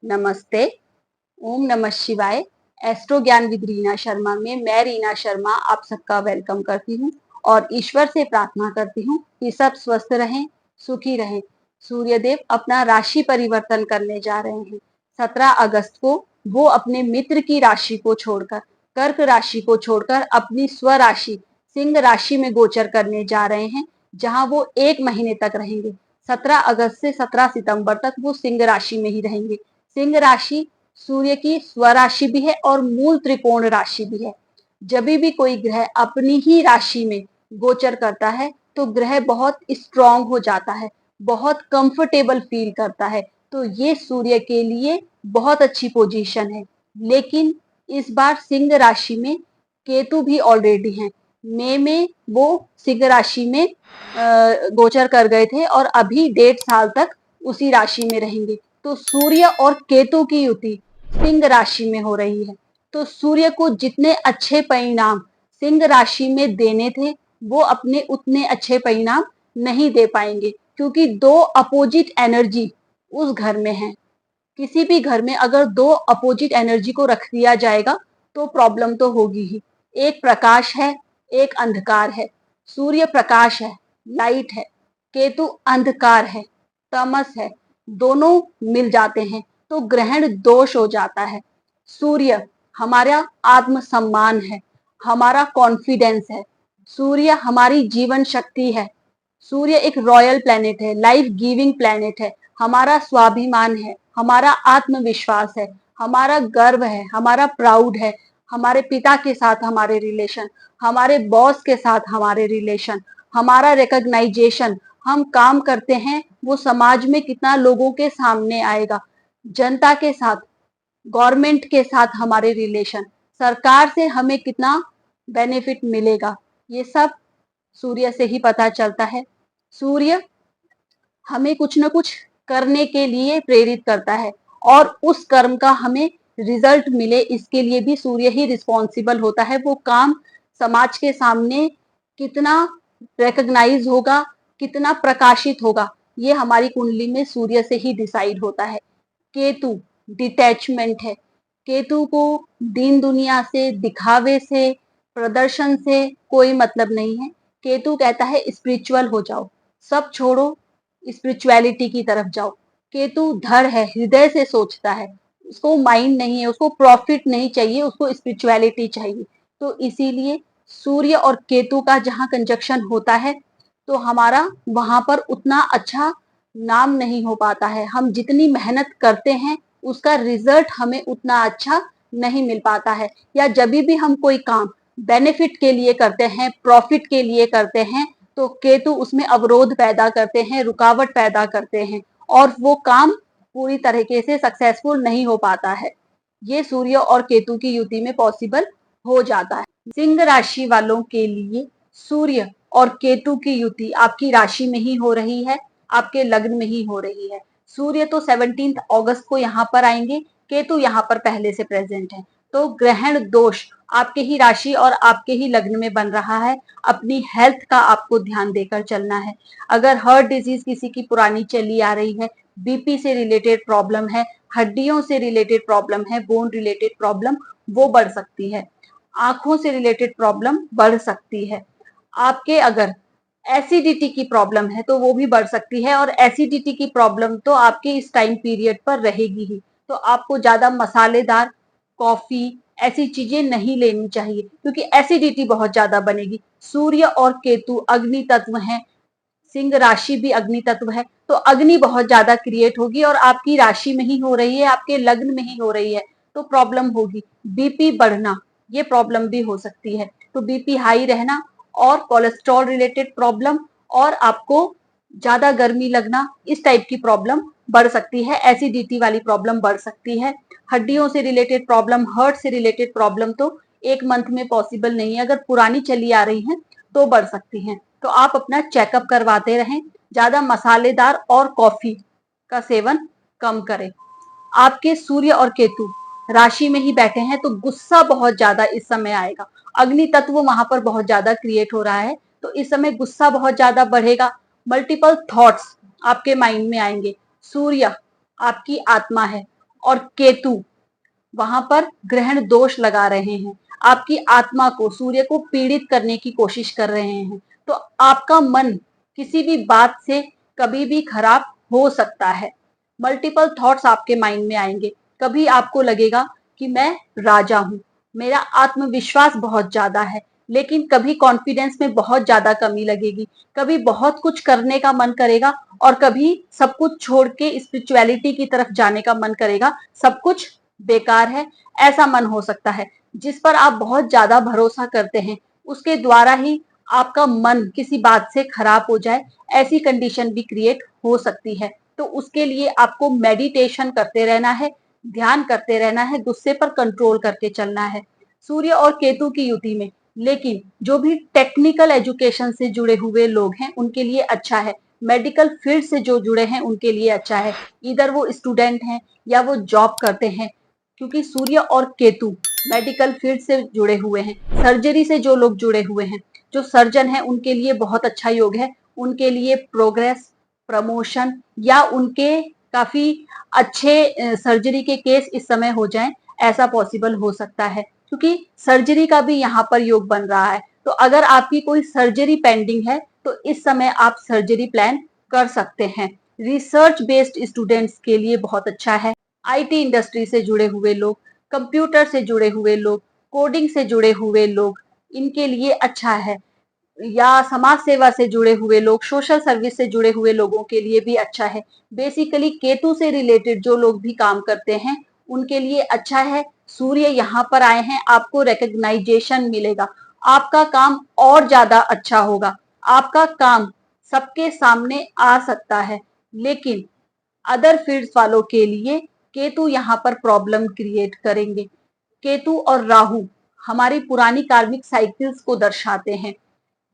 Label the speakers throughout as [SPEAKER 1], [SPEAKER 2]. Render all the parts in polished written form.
[SPEAKER 1] नमस्ते। ओम नमः शिवाय। एस्ट्रो ज्ञान विद रीना शर्मा में मैं रीना शर्मा आप सबका वेलकम करती हूँ और ईश्वर से प्रार्थना करती हूँ कि सब स्वस्थ रहें, सुखी रहें। सूर्यदेव अपना राशि परिवर्तन करने जा रहे हैं। 17 अगस्त को वो अपने मित्र की राशि को छोड़कर, कर्क राशि को छोड़कर अपनी स्वराशि सिंह राशि में गोचर करने जा रहे हैं, जहां वो 1 महीने तक रहेंगे। 17 अगस्त से 17 सितंबर तक वो सिंह राशि में ही रहेंगे। सिंह राशि सूर्य की स्वराशि भी है और मूल त्रिकोण राशि भी है। जब भी कोई ग्रह अपनी ही राशि में गोचर करता है तो ग्रह बहुत स्ट्रांग हो जाता है, बहुत कंफर्टेबल फील करता है। तो ये सूर्य के लिए बहुत अच्छी पोजीशन है। लेकिन इस बार सिंह राशि में केतु भी ऑलरेडी हैं। मई में वो सिंह राशि में गोचर कर गए थे और अभी 1.5 साल तक उसी राशि में रहेंगे। तो सूर्य और केतु की युति सिंह राशि में हो रही है। तो सूर्य को जितने अच्छे परिणाम सिंह राशि में देने थे वो अपने उतने अच्छे परिणाम नहीं दे पाएंगे, क्योंकि 2 अपोजिट एनर्जी उस घर में है। किसी भी घर में अगर 2 अपोजिट एनर्जी को रख दिया जाएगा तो प्रॉब्लम तो होगी ही। एक प्रकाश है, एक अंधकार है। सूर्य प्रकाश है, लाइट है। केतु अंधकार है, तमस है। दोनों मिल जाते हैं तो ग्रहण दोष हो जाता है। सूर्य हमारा आत्मसम्मान है, हमारा कॉन्फिडेंस है। सूर्य हमारी जीवन शक्ति है। सूर्य एक रॉयल प्लेनेट है, लाइफ गिविंग प्लेनेट है। हमारा स्वाभिमान है, हमारा आत्मविश्वास है, हमारा गर्व है, हमारा प्राउड है। हमारे पिता के साथ हमारे रिलेशन, हमारे बॉस के साथ हमारे रिलेशन, हमारा रिकॉग्नाइजेशन, हम काम करते हैं वो समाज में कितना लोगों के सामने आएगा, जनता के साथ, गवर्नमेंट के साथ हमारे रिलेशन, सरकार से हमें कितना बेनिफिट मिलेगा, ये सब सूर्य से ही पता चलता है। सूर्य हमें कुछ न कुछ करने के लिए प्रेरित करता है और उस कर्म का हमें रिजल्ट मिले, इसके लिए भी सूर्य ही रिस्पॉन्सिबल होता है। वो काम समाज के सामने कितना रिकॉग्नाइज होगा, कितना प्रकाशित होगा, ये हमारी कुंडली में सूर्य से ही डिसाइड होता है। केतु डिटैचमेंट है। केतु को दीन दुनिया से, दिखावे से, प्रदर्शन से कोई मतलब नहीं है। केतु कहता है स्पिरिचुअल हो जाओ, सब छोड़ो, स्पिरिचुअलिटी की तरफ जाओ। केतु धड़ है, हृदय से सोचता है, उसको माइंड नहीं है, उसको प्रॉफिट नहीं चाहिए, उसको स्पिरिचुअलिटी चाहिए। तो इसीलिए सूर्य और केतु का जहां कंजक्शन होता है तो हमारा वहां पर उतना अच्छा नाम नहीं हो पाता है। हम जितनी मेहनत करते हैं उसका रिजल्ट हमें उतना अच्छा नहीं मिल पाता है। या जब भी हम कोई काम बेनिफिट के लिए करते हैं, प्रॉफिट के लिए करते हैं, तो केतु उसमें अवरोध पैदा करते हैं, रुकावट पैदा करते हैं और वो काम पूरी तरीके से सक्सेसफुल नहीं हो पाता है। ये सूर्य और केतु की युति में पॉसिबल हो जाता है। सिंह राशि वालों के लिए सूर्य और केतु की युति आपकी राशि में ही हो रही है, आपके लग्न में ही हो रही है। सूर्य तो 17 अगस्त को यहाँ पर आएंगे, केतु यहाँ पर पहले से प्रेजेंट है। तो ग्रहण दोष आपके ही राशि और आपके ही लग्न में बन रहा है। अपनी हेल्थ का आपको ध्यान देकर चलना है। अगर हार्ट डिजीज किसी की पुरानी चली आ रही है, बीपी से रिलेटेड प्रॉब्लम है, हड्डियों से रिलेटेड प्रॉब्लम है, बोन रिलेटेड प्रॉब्लम, वो बढ़ सकती है। आंखों से रिलेटेड प्रॉब्लम बढ़ सकती है। आपके अगर एसिडिटी की प्रॉब्लम है तो वो भी बढ़ सकती है, और एसिडिटी की प्रॉब्लम तो आपके इस टाइम पीरियड पर रहेगी ही। तो आपको ज्यादा मसालेदार कॉफी ऐसी चीजें नहीं लेनी चाहिए, क्योंकि एसिडिटी बहुत ज्यादा बनेगी। सूर्य और केतु अग्नि तत्व हैं, सिंह राशि भी अग्नि तत्व है, तो अग्नि बहुत ज्यादा क्रिएट होगी और आपकी राशि में ही हो रही है, आपके लग्न में ही हो रही है, तो प्रॉब्लम होगी। बीपी बढ़ना, ये प्रॉब्लम भी हो सकती है। तो बीपी हाई रहना और कोलेस्ट्रॉल रिलेटेड प्रॉब्लम और आपको ज्यादा गर्मी लगना, इस टाइप की प्रॉब्लम बढ़ सकती है। एसिडिटी वाली प्रॉब्लम बढ़ सकती है। हड्डियों से रिलेटेड प्रॉब्लम, हार्ट से रिलेटेड प्रॉब्लम तो 1 मंथ में पॉसिबल नहीं है। अगर पुरानी चली आ रही है तो बढ़ सकती हैं। तो आप अपना चेकअप करवाते रहें, ज्यादा मसालेदार और कॉफी का सेवन कम करें। आपके सूर्य और केतु राशि में ही बैठे हैं तो गुस्सा बहुत ज्यादा इस समय आएगा। अग्नि तत्व वहां पर बहुत ज्यादा क्रिएट हो रहा है, तो इस समय गुस्सा बहुत ज्यादा बढ़ेगा। मल्टीपल थॉट्स आपके माइंड में आएंगे। सूर्य आपकी आत्मा है और केतु वहां पर ग्रहण दोष लगा रहे हैं, आपकी आत्मा को, सूर्य को पीड़ित करने की कोशिश कर रहे हैं। तो आपका मन किसी भी बात से कभी भी खराब हो सकता है। मल्टीपल थॉट्स आपके माइंड में आएंगे। कभी आपको लगेगा कि मैं राजा हूं, मेरा आत्मविश्वास बहुत ज्यादा है, लेकिन कभी कॉन्फिडेंस में बहुत ज्यादा कमी लगेगी। कभी बहुत कुछ करने का मन करेगा और कभी सब कुछ छोड़ के स्पिरिचुअलिटी की तरफ जाने का मन करेगा, सब कुछ बेकार है, ऐसा मन हो सकता है। जिस पर आप बहुत ज्यादा भरोसा करते हैं उसके द्वारा ही आपका मन किसी बात से खराब हो जाए, ऐसी कंडीशन भी क्रिएट हो सकती है। तो उसके लिए आपको मेडिटेशन करते रहना है, ध्यान करते रहना है, गुस्से पर कंट्रोल करके चलना है। सूर्य और केतु की युति में, लेकिन जो भी टेक्निकल एजुकेशन से जुड़े हुए लोग हैं उनके लिए अच्छा है, मेडिकल फील्ड से जो जुड़े हैं उनके लिए अच्छा है, इधर वो स्टूडेंट हैं या वो जॉब करते हैं, क्योंकि सूर्य और केतु मेडिकल फील्ड से जुड़े हुए हैं। सर्जरी से जो लोग जुड़े हुए हैं, जो सर्जन हैं, उनके लिए बहुत अच्छा योग है। उनके लिए प्रोग्रेस, प्रमोशन या उनके काफी अच्छे सर्जरी के केस इस समय हो जाएं, ऐसा पॉसिबल हो सकता है, क्योंकि सर्जरी का भी यहाँ पर योग बन रहा है। तो अगर आपकी कोई सर्जरी पेंडिंग है तो इस समय आप सर्जरी प्लान कर सकते हैं। रिसर्च बेस्ड स्टूडेंट्स के लिए बहुत अच्छा है। आईटी इंडस्ट्री से जुड़े हुए लोग, कंप्यूटर से जुड़े हुए लोग, कोडिंग से जुड़े हुए लोग, इनके लिए अच्छा है। या समाज सेवा से जुड़े हुए लोग, सोशल सर्विस से जुड़े हुए लोगों के लिए भी अच्छा है। बेसिकली केतु से रिलेटेड जो लोग भी काम करते हैं उनके लिए अच्छा है। सूर्य यहाँ पर आए हैं, आपको रिकग्नाइजेशन मिलेगा, आपका काम और ज्यादा अच्छा होगा, आपका काम सबके सामने आ सकता है। लेकिन अदर फील्ड्स वालों के लिए केतु यहाँ पर प्रॉब्लम क्रिएट करेंगे। केतु और राहु हमारी पुरानी कार्मिक साइकिल्स को दर्शाते हैं।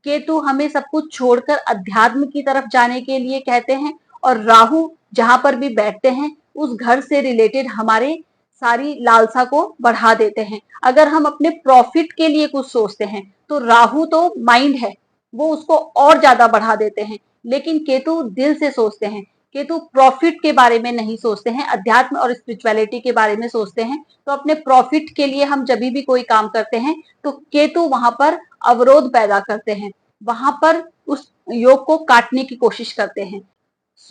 [SPEAKER 1] केतु हमें सब कुछ छोड़कर अध्यात्म की तरफ जाने के लिए कहते हैं, और राहु जहां पर भी बैठते हैं उस घर से रिलेटेड हमारे सारी लालसा को बढ़ा देते हैं। अगर हम अपने प्रॉफिट के लिए कुछ सोचते हैं तो राहु तो माइंड है, वो उसको और ज्यादा बढ़ा देते हैं, लेकिन केतु दिल से सोचते हैं। केतु प्रॉफिट के बारे में नहीं सोचते हैं, अध्यात्म और स्पिरिचुअलिटी के बारे में सोचते हैं। तो अपने प्रॉफिट के लिए हम जब भी कोई काम करते हैं तो केतु वहां पर अवरोध पैदा करते हैं, वहां पर उस योग को काटने की कोशिश करते हैं।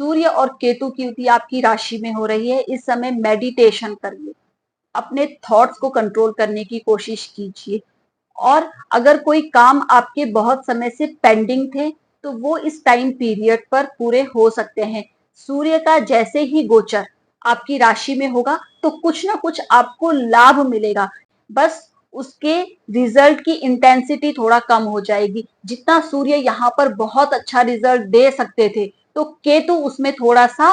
[SPEAKER 1] सूर्य और केतु की युति आपकी राशि में हो रही है, इस समय मेडिटेशन करिए, अपने थॉट्स को कंट्रोल करने की कोशिश कीजिए। और अगर कोई काम आपके बहुत समय से पेंडिंग थे तो वो इस टाइम पीरियड पर पूरे हो सकते हैं। सूर्य का जैसे ही गोचर आपकी राशि में होगा तो कुछ ना कुछ आपको लाभ मिलेगा, बस उसके रिजल्ट की इंटेंसिटी थोड़ा कम हो जाएगी। जितना सूर्य यहाँ पर बहुत अच्छा रिजल्ट दे सकते थे तो केतु उसमें थोड़ा सा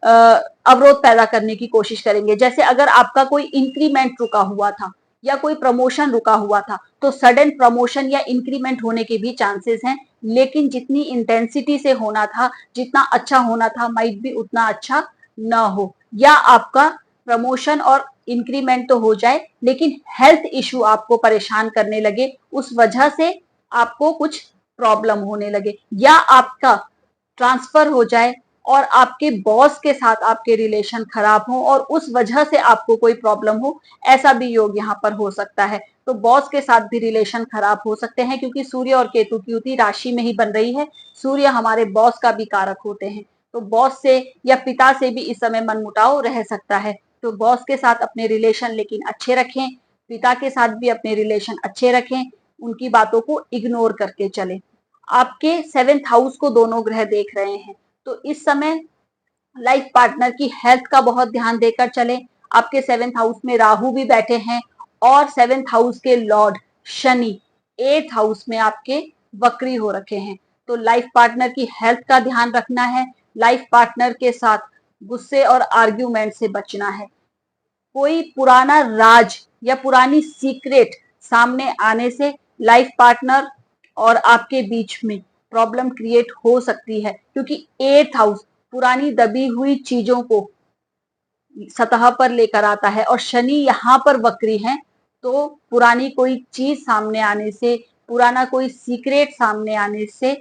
[SPEAKER 1] अवरोध पैदा करने की कोशिश करेंगे। जैसे अगर आपका कोई इंक्रीमेंट रुका हुआ था या कोई प्रमोशन रुका हुआ था तो सडन प्रमोशन या इंक्रीमेंट होने के भी चांसेस हैं, लेकिन जितनी इंटेंसिटी से होना था, जितना अच्छा होना था, माइट भी उतना अच्छा ना हो, या आपका प्रमोशन और इंक्रीमेंट तो हो जाए लेकिन हेल्थ इश्यू आपको परेशान करने लगे, उस वजह से आपको कुछ प्रॉब्लम होने लगे, या आपका ट्रांसफर हो जाए और आपके बॉस के साथ आपके रिलेशन खराब हो और उस वजह से आपको कोई प्रॉब्लम हो, ऐसा भी योग यहाँ पर हो सकता है। तो बॉस के साथ भी रिलेशन खराब हो सकते हैं, क्योंकि सूर्य और केतु की युति राशि में ही बन रही है। सूर्य हमारे बॉस का भी कारक होते हैं, तो बॉस से या पिता से भी इस समय मनमुटाव रह सकता है। तो बॉस के साथ अपने रिलेशन लेकिन अच्छे रखें, पिता के साथ भी अपने रिलेशन अच्छे रखें, उनकी बातों को इग्नोर करके चलें। आपके 7th हाउस को दोनों ग्रह देख रहे हैं, तो इस समय लाइफ पार्टनर की हेल्थ का बहुत ध्यान देकर चलें। आपके 7th हाउस में राहु भी बैठे हैं और 7th हाउस के लॉर्ड शनि 8th हाउस में आपके वक्री हो रखे हैं। तो लाइफ पार्टनर की हेल्थ का ध्यान रखना है, लाइफ पार्टनर के साथ गुस्से और आर्ग्यूमेंट से बचना है। कोई पुराना राज या पुरानी सीक्रेट सामने आने से लाइफ पार्टनर और आपके बीच में प्रॉब्लम क्रिएट हो सकती है, क्योंकि 8th हाउस पुरानी दबी हुई चीजों को सतह पर लेकर आता है और शनि यहाँ पर वक्री है। तो पुरानी कोई चीज सामने आने से, पुराना कोई सीक्रेट सामने आने से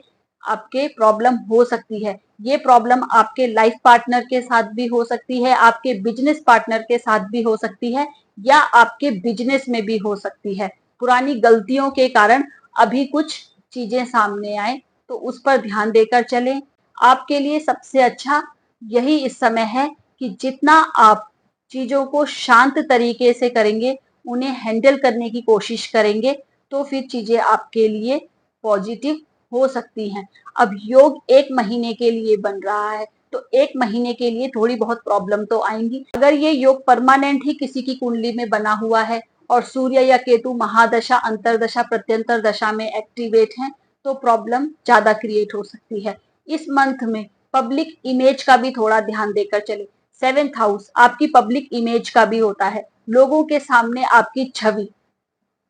[SPEAKER 1] आपके प्रॉब्लम हो सकती है। ये प्रॉब्लम आपके लाइफ पार्टनर के साथ भी हो सकती है, आपके बिजनेस पार्टनर के साथ भी हो सकती है, या आपके बिजनेस में भी हो सकती है। पुरानी गलतियों के कारण अभी कुछ चीजें सामने आए तो उस पर ध्यान देकर चलें। आपके लिए सबसे अच्छा यही इस समय है कि जितना आप चीजों को शांत तरीके से करेंगे, उन्हें हैंडल करने की कोशिश करेंगे, तो फिर चीजें आपके लिए पॉजिटिव हो सकती हैं। अब योग 1 महीने के लिए बन रहा है, तो 1 महीने के लिए थोड़ी बहुत प्रॉब्लम तो आएंगी। अगर ये योग परमानेंट ही किसी की कुंडली में बना हुआ है और सूर्य या केतु महादशा, अंतरदशा, प्रत्यंतर दशा में एक्टिवेट हैं, तो प्रॉब्लम ज्यादा क्रिएट हो सकती है। इस मंथ में पब्लिक इमेज का भी थोड़ा ध्यान देकर चले। 7th हाउस आपकी पब्लिक इमेज का भी होता है, लोगों के सामने आपकी छवि,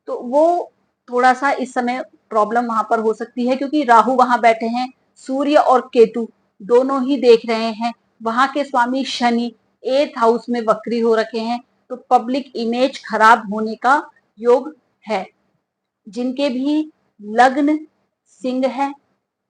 [SPEAKER 1] तो वो थोड़ा सा इस समय प्रॉब्लम वहां पर हो सकती है, क्योंकि राहु वहां बैठे हैं, सूर्य और केतु दोनों ही देख रहे हैं, वहां के स्वामी शनि 8th हाउस में वक्री हो रखे हैं, तो पब्लिक इमेज खराब होने का योग है। जिनके भी लग्न सिंह है,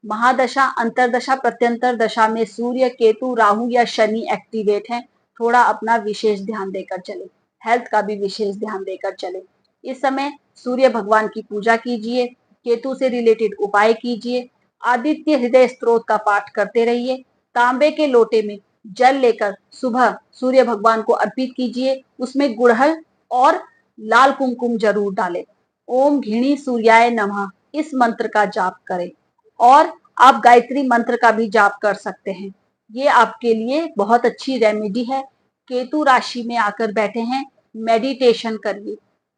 [SPEAKER 1] महादशा, अंतरदशा, प्रत्यंतर दशा में सूर्य, केतु, राहु या शनि एक्टिवेट है, थोड़ा अपना विशेष ध्यान देकर चले, हेल्थ का भी विशेष ध्यान देकर चले। इस समय सूर्य भगवान की पूजा कीजिए, केतु से रिलेटेड उपाय कीजिए, आदित्य हृदय स्त्रोत का पाठ करते रहिए, तांबे के लोटे में जल लेकर सुबह सूर्य भगवान को अर्पित कीजिए, उसमें गुड़हल और लाल कुमकुम जरूर डालें। ओम घिणी सूर्याय नमः इस मंत्र का जाप करें, और आप गायत्री मंत्र का भी जाप कर सकते हैं। ये आपके लिए बहुत अच्छी रेमेडी है। केतु राशि में आकर बैठे हैं, मेडिटेशन करिए,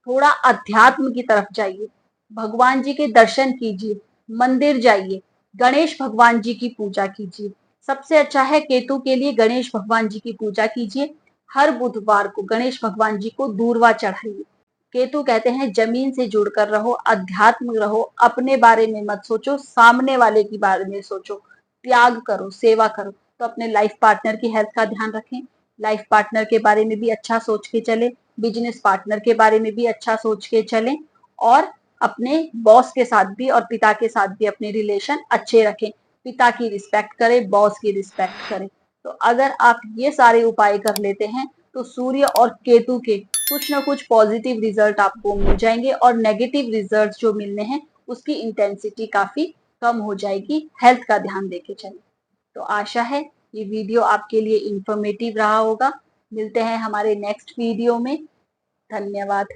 [SPEAKER 1] थोड़ा अध्यात्म की तरफ जाइए, भगवान जी के दर्शन कीजिए, मंदिर जाइए, गणेश भगवान जी की पूजा कीजिए। सबसे अच्छा है केतु के लिए गणेश भगवान जी की पूजा कीजिए। हर बुधवार को गणेश भगवान जी को दूर्वा चढ़ाइए। केतु कहते हैं जमीन से जुड़कर रहो, अध्यात्म रहो, अपने बारे में मत सोचो, सामने वाले के बारे में सोचो, त्याग करो, सेवा करो। तो अपने लाइफ पार्टनर की हेल्थ का ध्यान रखें, लाइफ पार्टनर के बारे में भी अच्छा सोच के चले, बिजनेस पार्टनर के बारे में भी अच्छा सोच के चलें, और अपने बॉस के साथ भी और पिता के साथ भी अपने रिलेशन अच्छे रखें। पिता की रिस्पेक्ट करें, बॉस की रिस्पेक्ट करें। तो अगर आप ये सारे उपाय कर लेते हैं, तो सूर्य और केतु के कुछ ना कुछ पॉजिटिव रिजल्ट आपको मिल जाएंगे, और नेगेटिव रिजल्ट जो मिलने हैं उसकी इंटेंसिटी काफी कम हो जाएगी। हेल्थ का ध्यान देके चलें। तो आशा है ये वीडियो आपके लिए इंफॉर्मेटिव रहा होगा। मिलते हैं हमारे नेक्स्ट वीडियो में। धन्यवाद।